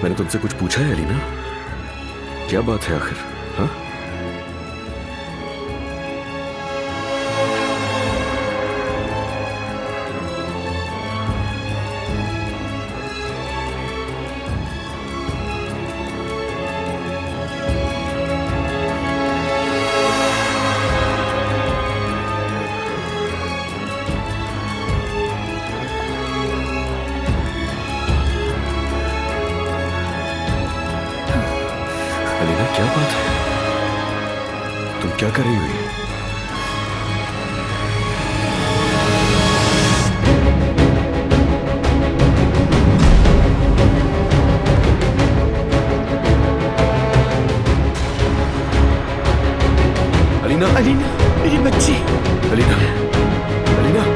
मैंने तुमसे कुछ पूछा है अलीना? क्या बात है आखिर? हाँ, अलीना क्या बात है? तुम क्या कर रही हो ये? अलीना, अलीना, मेरी बच्ची। अलीना, अलीना।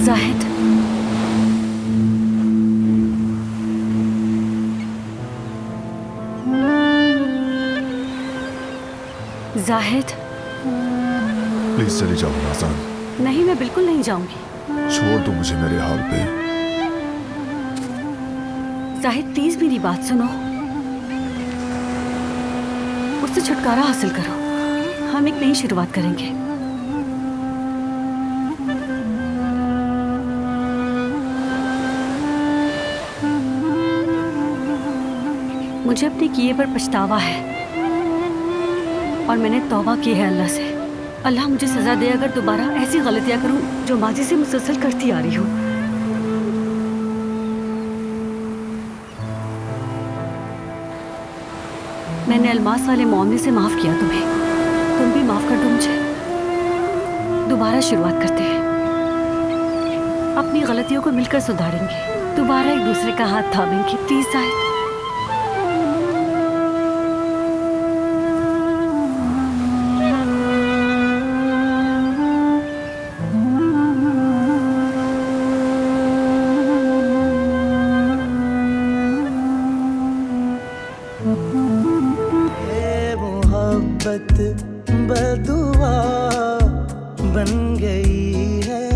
जाहिद, जाहिद। प्लीज चले जाओ नाज़ान। नहीं, मैं बिल्कुल नहीं जाऊंगी। छोड़ दो मुझे मेरे हाल पे। जाहिद, प्लीज मेरी बात सुनो। उससे छुटकारा हासिल करो। हम एक नई शुरुआत करेंगे। मुझे अपने किए पर पछतावा है और मैंने तौबा की है अल्लाह से। अल्लाह मुझे सजा दे अगर दोबारा ऐसी गलतियां करूं जो माजी से मुसलसल करती आ रही हूं। मैंने अलमास वाले मामले से माफ किया तुम्हें, तुम भी माफ कर दो मुझे। दोबारा शुरुआत करते हैं, अपनी गलतियों को मिलकर सुधारेंगे, दोबारा एक दूसरे का हाथ थामेंगे। प्लीज जाहिद। मोहब्बत बदुआ बन गई है,